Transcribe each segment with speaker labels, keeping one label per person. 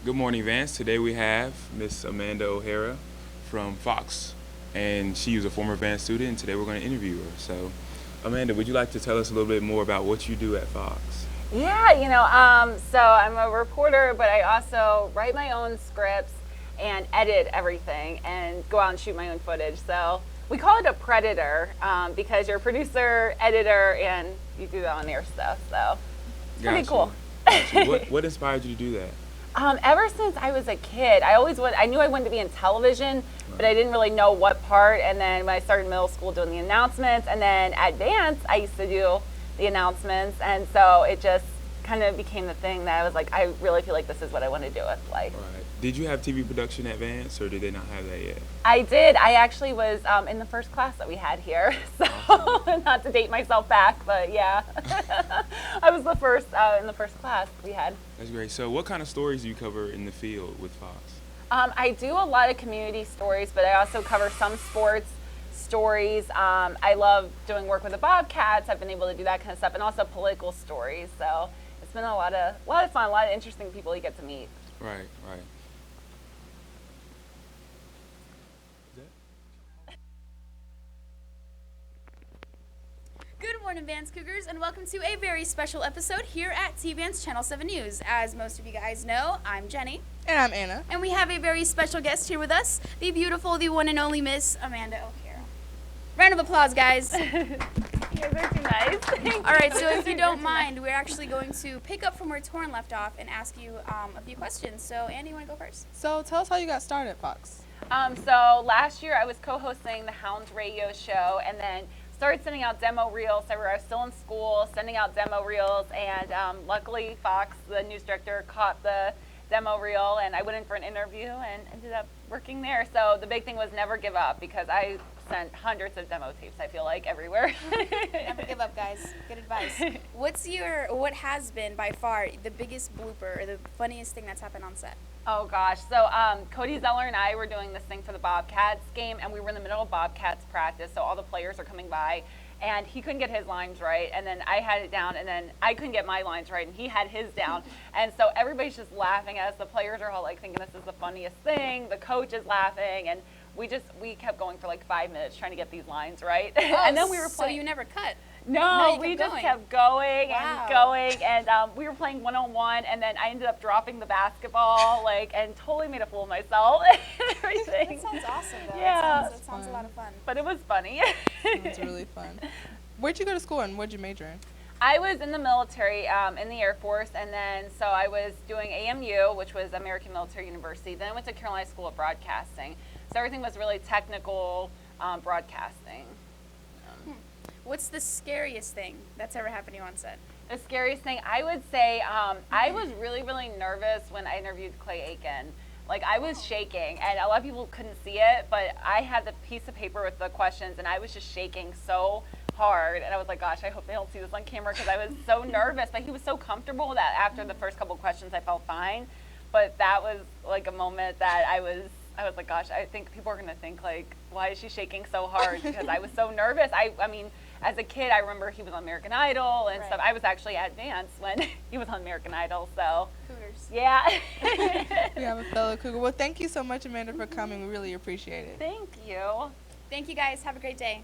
Speaker 1: Good morning, Vance. Today we have Miss Amanda O'Hara from Fox, and she is a former Vance student, and today we're going to interview her. So, Amanda, would you like to tell us a little bit more about what you do at Fox?
Speaker 2: Yeah, so I'm a reporter, but I also write my own scripts and edit everything and go out and shoot my own footage. So we call it a preditor because you're a producer, editor, and you do the on-air stuff. So it's pretty cool.
Speaker 1: What inspired you to do that?
Speaker 2: Ever since I was a kid, I knew I wanted to be in television, but I didn't really know what part. And then when I started middle school doing the announcements, and then at Vance, I used to do the announcements. And so it just kind of became the thing that I was like, I really feel like this is what I want to do with life.
Speaker 1: Right. Did you have TV production at Vance, or did they not have that yet?
Speaker 2: I did. I actually was in the first class that we had here. So not to date myself back, but yeah. I was the first in the first class we had.
Speaker 1: That's great. So what kind of stories do you cover in the field with Fox?
Speaker 2: I do a lot of community stories, but I also cover some sports stories. I love doing work with the Bobcats. I've been able to do that kind of stuff, and also political stories. So it's been a lot of fun, a lot of interesting people you get to meet.
Speaker 1: Right.
Speaker 3: Good morning, Vance Cougars, and welcome to a very special episode here at TVance Channel 7 News. As most of you guys know, I'm Jenny.
Speaker 4: And I'm Anna.
Speaker 3: And we have a very special guest here with us, the beautiful, the one and only Miss Amanda O'Hara. Round of applause, guys.
Speaker 2: You guys are too nice.
Speaker 3: All right, so if you don't mind, we're actually going to pick up from where Torin left off and ask you a few questions. So, Andy, you want to go first?
Speaker 4: So tell us how you got started at Fox.
Speaker 2: So last year I was co-hosting the Hounds radio show, and then started sending out demo reels. I was still in school, sending out demo reels, and luckily Fox, the news director, caught the demo reel, and I went in for an interview and ended up working there. So the big thing was never give up, because I sent hundreds of demo tapes, I feel like, everywhere.
Speaker 3: Never give up, guys. Good advice. What has been by far the biggest blooper or the funniest thing that's happened on set?
Speaker 2: Oh gosh, so Cody Zeller and I were doing this thing for the Bobcats game, and we were in the middle of Bobcats practice, so all the players are coming by, and he couldn't get his lines right, and then I had it down, and then I couldn't get my lines right, and he had his down, and so everybody's just laughing at us. The players are all like thinking this is the funniest thing, the coach is laughing, and we kept going for like 5 minutes trying to get these lines right.
Speaker 3: Oh,
Speaker 2: and then we were playing.
Speaker 3: So you never cut?
Speaker 2: No, we just kept going
Speaker 3: Wow.
Speaker 2: and going, and we were playing one-on-one, and then I ended up dropping the basketball, and totally made a fool of myself and everything.
Speaker 3: That sounds awesome, though.
Speaker 2: Yeah.
Speaker 3: That sounds a lot of fun.
Speaker 2: But it was funny.
Speaker 4: It's really fun. Where'd you go to school and what'd you major in?
Speaker 2: I was in the military, in the Air Force, and then so I was doing AMU, which was American Military University. Then I went to Carolina School of Broadcasting. So everything was really technical broadcasting.
Speaker 3: What's the scariest thing that's ever happened to you on set?
Speaker 2: The scariest thing, I would say, I was really, really nervous when I interviewed Clay Aiken. Like, I was shaking, and a lot of people couldn't see it, but I had the piece of paper with the questions, and I was just shaking so hard, and I was like, gosh, I hope they don't see this on camera, because I was so nervous, but he was so comfortable that after the first couple questions, I felt fine, but that was, like, a moment that I was like, gosh, I think people are going to think, like, why is she shaking so hard, because I was so nervous. I mean, as a kid, I remember he was on American Idol and stuff. I was actually at Vance when he was on American Idol, so.
Speaker 3: Cougars.
Speaker 2: Yeah.
Speaker 4: We have a fellow Cougar. Well, thank you so much, Amanda, for coming. We really appreciate it.
Speaker 2: Thank you.
Speaker 3: Thank you, guys. Have a great day.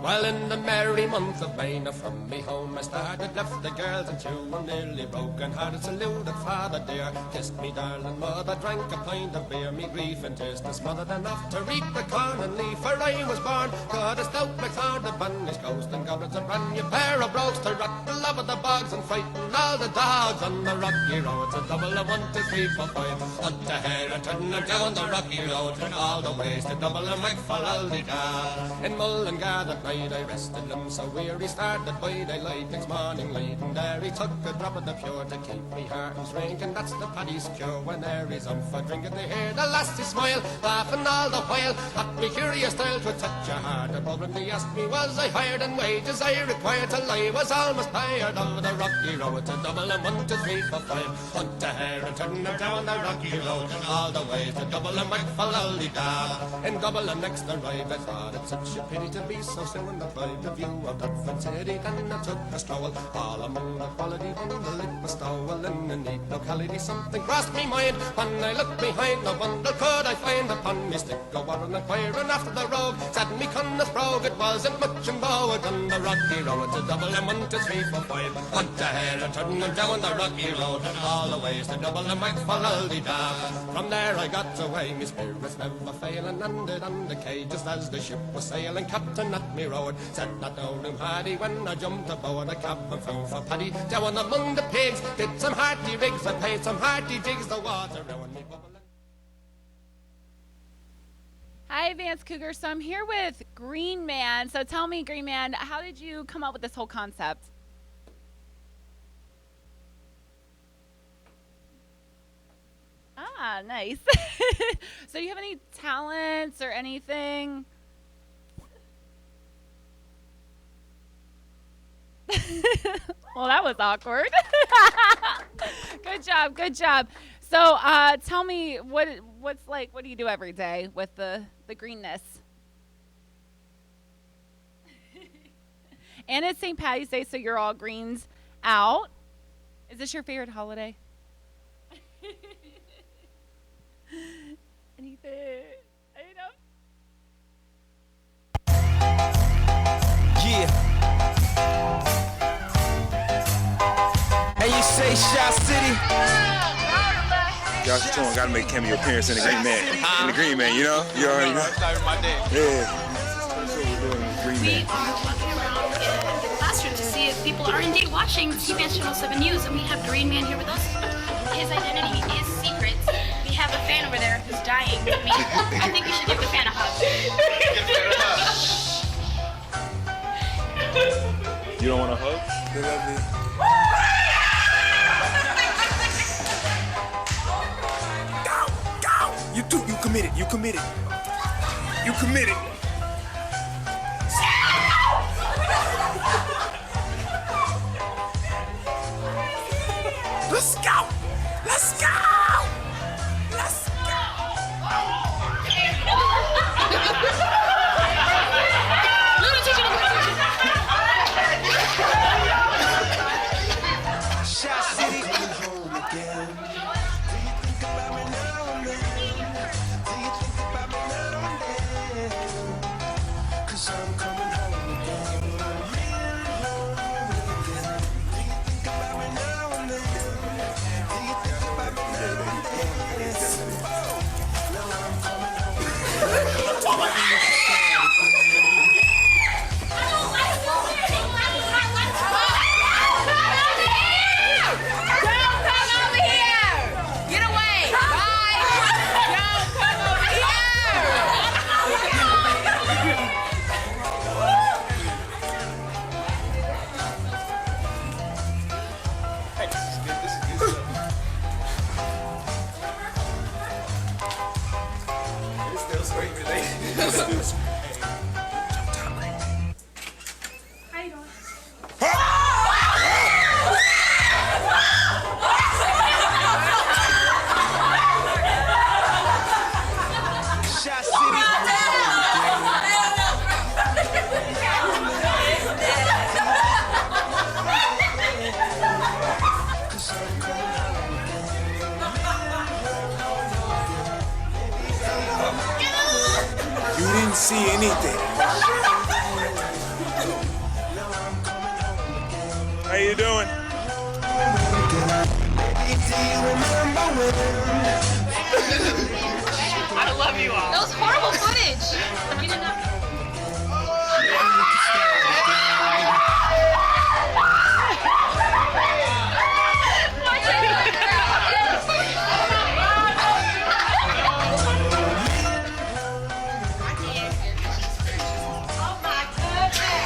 Speaker 5: Well, in the merry month of May, now from me home I started, left the girls and two, and nearly broken-hearted, saluted father dear, kissed me darling mother, drank a pint of beer, me grief and tears smothered enough to reap the corn and leaf, for I was born, got a stout McLeod, a bunnish ghost, and goblets, a brand new pair of brogues to rock the love of the bogs and frighten all the dogs on the rocky roads, a double of 1, 2, 3, 4, 5, hunt a hare, a turn her down the rocky road, and all the ways to double and whack for all the gar. In Mullingar that night side I rested him so weary, started by daylight next morning late, and there he took a drop of the pure to keep me heart and drinking. That's the paddy's cure when there is up for drinking. They hear the lassie smile, laughing all the while at me curious style to touch a heart above. And they asked me was I hired in wages I required till I was almost tired of the rocky road to Dublin. 1, 2, 3, 4, 5 hunt the hare and turn them down the rocky road all the way to Dublin. Whack for Lollydab. In Dublin next arrived, I thought it such a pity to be so soon deprived of view of Dublin city. Then I took a stroll all among the quality on the lake bestowal in a neat locality. Something crossed me mind when I looked behind. No wonder could I find upon me stick a warren inquiring after the rogue. Said me Conneth brogue, it wasn't much in bow on the rocky road to Dublin. 1, 2, 3, 4, 5 hunt the hare and turn them down the rocky road all the ways to Dublin. Whack for Lollydab. From there I got away, me spirits never failing, landed on the quay just as the ship was sailing. Captain at me road said that no room had he when I jumped aboard a cabin found for Paddy. Down among the pigs, did some hearty rigs, I paid some hearty jigs, the water around me bubbling.
Speaker 2: Hi, Vance Cougar. So I'm here with Green Man. So tell me, Green Man, how did you come up with this whole concept? Ah, nice. So do you have any talents or anything? Well, that was awkward. Good job, good job. So tell me, what do you do every day with the greenness? And it's St. Patty's Day, so you're all greens out. Is this your favorite holiday? Anything? I know.
Speaker 6: Yeah. And you say Shot City?
Speaker 1: Y'all still gotta make a cameo appearance in the Green Man. In the Green Man, you know? You already know? Yeah. That's what we're doing in the Green
Speaker 7: We
Speaker 1: Man.
Speaker 7: are walking around in the classroom to see if people are indeed watching TVance Channel 7 News, and we have Green Man here with us. His identity is secret. We have a fan over there who's dying. I think we should give the fan a hug.
Speaker 1: You don't want a hug? They love me.
Speaker 6: You committed. You committed. You committed. Let's go. Let's go. Let's go. Shot City. Home again. Do you think about me now and then? Do you think about me now and then? 'Cause I'm coming home again. Do you think about me now and then? Do you think about me now and then? Now I'm coming home. You didn't see anything.
Speaker 1: How you doing?
Speaker 7: I love you all. That was horrible footage. You did not. Oh my goodness.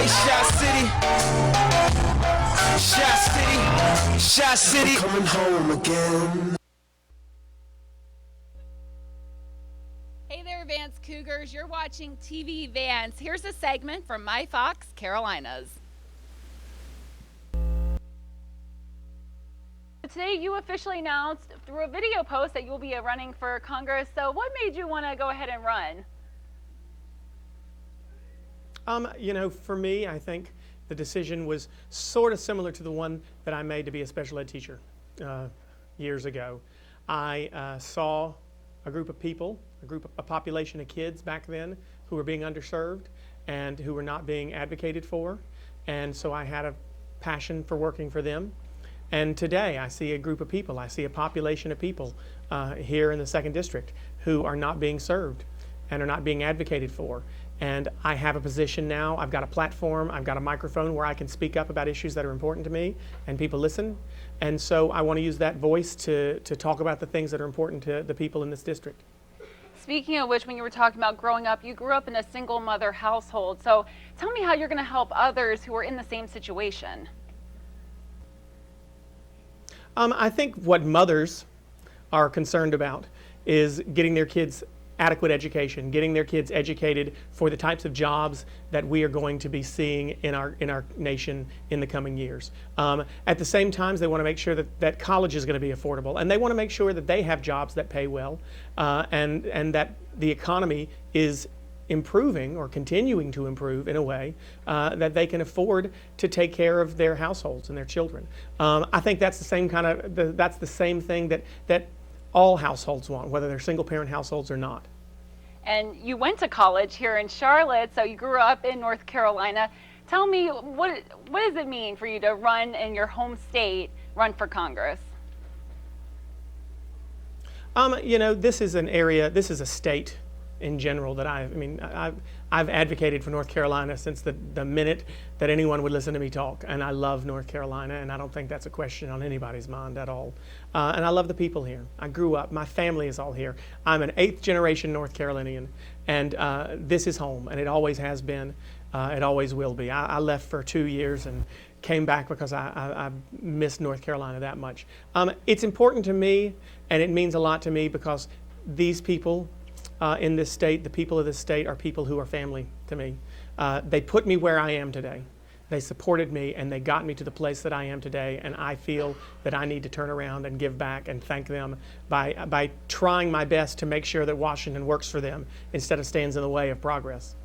Speaker 6: say Shot City, Shot City, Shot City. I'm coming home again.
Speaker 2: Hey there, Vance Cougars. You're watching TV Vance. Here's a segment from My Fox Carolinas. Today you officially announced through a video post that you'll be running for Congress. So what made you want to go ahead and run?
Speaker 8: You know, for me, I think the decision was sort of similar to the one that I made to be a special ed teacher years ago. I saw a group of people, a population of kids back then who were being underserved and who were not being advocated for. And so I had a passion for working for them. And today I see a group of people, I see a population of people here in the 2nd District who are not being served and are not being advocated for. And I have a position now, I've got a platform, I've got a microphone where I can speak up about issues that are important to me and people listen. And so I want to use that voice to talk about the things that are important to the people in this district.
Speaker 2: Speaking of which, when you were talking about growing up, you grew up in a single mother household. So tell me how you're going to help others who are in the same situation.
Speaker 8: I think what mothers are concerned about is getting their kids adequate education, getting their kids educated for the types of jobs that we are going to be seeing in our nation in the coming years. At the same time, they want to make sure that college is going to be affordable, and they want to make sure that they have jobs that pay well, and that the economy is improving or continuing to improve in a way that they can afford to take care of their households and their children. I think that's the same that's the same thing that all households want, whether they're single parent households or not.
Speaker 2: And you went to college here in Charlotte, so you grew up in North Carolina. Tell me, what does it mean for you to run in your home state, run for Congress?
Speaker 8: You know, this is a state in general that I've advocated for North Carolina since the minute that anyone would listen to me talk, and I love North Carolina, and I don't think that's a question on anybody's mind at all. And I love the people here. I grew up, my family is all here. I'm an 8th generation North Carolinian, and this is home, and it always has been, it always will be. I left for 2 years and came back because I missed North Carolina that much. It's important to me, and it means a lot to me because these people in this state, the people of this state, are people who are family to me. They put me where I am today. They supported me, and they got me to the place that I am today, and I feel that I need to turn around and give back and thank them by trying my best to make sure that Washington works for them instead of stands in the way of progress.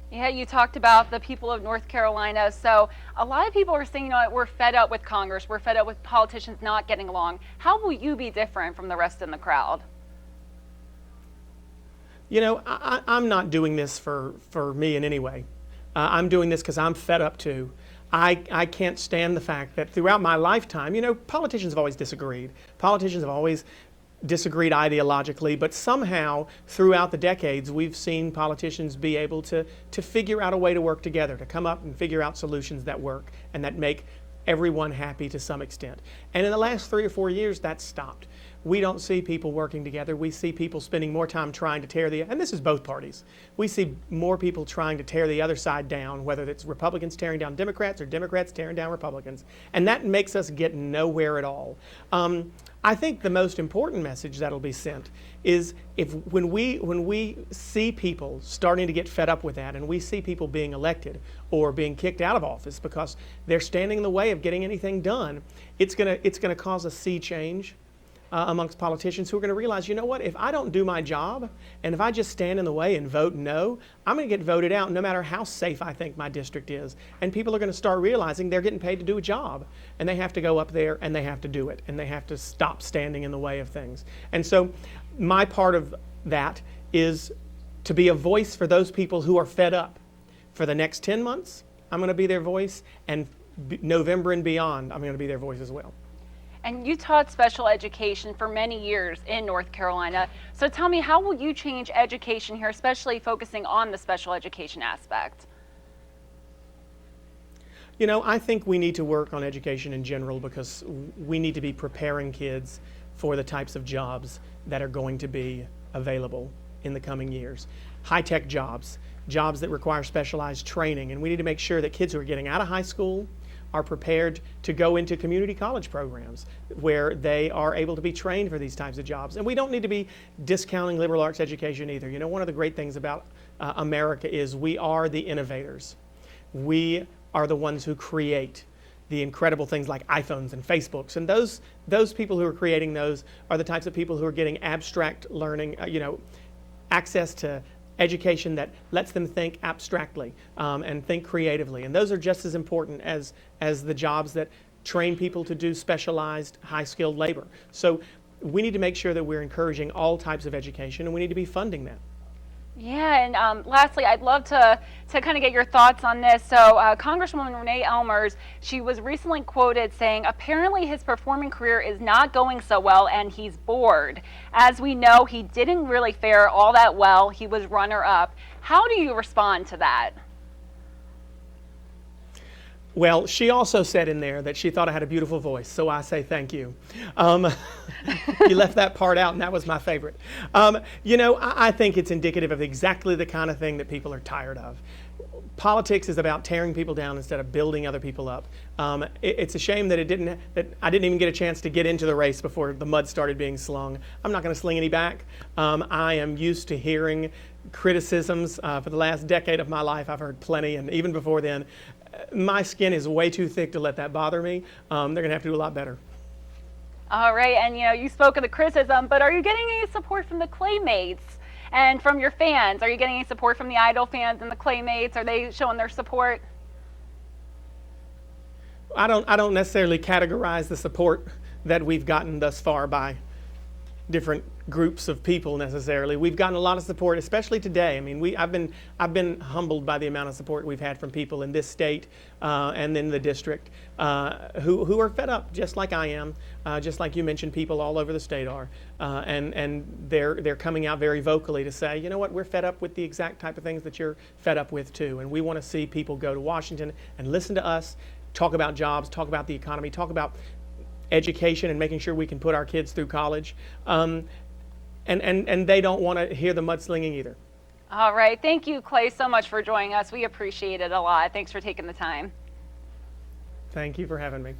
Speaker 2: Yeah, you talked about the people of North Carolina. So a lot of people are saying, you know what, we're fed up with Congress. We're fed up with politicians not getting along. How will you be different from the rest in the crowd?
Speaker 8: You know, I'm not doing this for me in any way. I'm doing this because I'm fed up too. I can't stand the fact that throughout my lifetime, you know, politicians have always disagreed. Politicians have always disagreed ideologically, but somehow throughout the decades we've seen politicians be able to figure out a way to work together, to come up and figure out solutions that work and that make everyone happy to some extent. And in the last 3 or 4 years, that's stopped. We don't see people working together. We see people spending more time trying to tear and this is both parties. We see more people trying to tear the other side down, whether it's Republicans tearing down Democrats or Democrats tearing down Republicans. And that makes us get nowhere at all. I think the most important message that'll be sent is when we see people starting to get fed up with that, and we see people being elected or being kicked out of office because they're standing in the way of getting anything done, it's gonna cause a sea change amongst politicians who are going to realize, you know what, if I don't do my job and if I just stand in the way and vote no, I'm going to get voted out no matter how safe I think my district is. And people are going to start realizing they're getting paid to do a job, and they have to go up there and they have to do it, and they have to stop standing in the way of things. And so my part of that is to be a voice for those people who are fed up. For the next 10 months, I'm going to be their voice, and November and beyond, I'm going to be their voice as well.
Speaker 2: And you taught special education for many years in North Carolina. So tell me, how will you change education here, especially focusing on the special education aspect?
Speaker 8: You know, I think we need to work on education in general because we need to be preparing kids for the types of jobs that are going to be available in the coming years. High-tech jobs, jobs that require specialized training. And we need to make sure that kids who are getting out of high school are prepared to go into community college programs where they are able to be trained for these types of jobs. And we don't need to be discounting liberal arts education either. You know, one of the great things about America is we are the innovators. We are the ones who create the incredible things like iPhones and Facebooks. And those people who are creating those are the types of people who are getting abstract learning, access to education that lets them think abstractly and think creatively. And those are just as important as the jobs that train people to do specialized, high-skilled labor. So we need to make sure that we're encouraging all types of education, and we need to be funding that.
Speaker 2: Yeah, and lastly, I'd love to kind of get your thoughts on this. So Congresswoman Renee Elmers, she was recently quoted saying, apparently his performing career is not going so well and he's bored. As we know, he didn't really fare all that well. He was runner-up. How do you respond to that?
Speaker 8: Well, she also said in there that she thought I had a beautiful voice, so I say thank you. You left that part out, and that was my favorite. I think it's indicative of exactly the kind of thing that people are tired of. Politics is about tearing people down instead of building other people up. It's a shame that I didn't even get a chance to get into the race before the mud started being slung. I'm not going to sling any back. I am used to hearing criticisms. For the last decade of my life, I've heard plenty, and even before then, my skin is way too thick to let that bother me. They're going to have to do a lot better.
Speaker 2: All right, and you spoke of the criticism, but are you getting any support from the Claymates and from your fans? Are you getting any support from the Idol fans and the Claymates? Are they showing their support?
Speaker 8: I don't necessarily categorize the support that we've gotten thus far by different groups of people necessarily. We've gotten a lot of support, especially today. I mean, I've been humbled by the amount of support we've had from people in this state and in the district who are fed up, just like I am, just like you mentioned, people all over the state are, and they're coming out very vocally to say, you know what, we're fed up with the exact type of things that you're fed up with too, and we want to see people go to Washington and listen to us, talk about jobs, talk about the economy, talk about education and making sure we can put our kids through college. And they don't want to hear the mudslinging either.
Speaker 2: All right. Thank you, Clay, so much for joining us. We appreciate it a lot. Thanks for taking the time.
Speaker 8: Thank you for having me.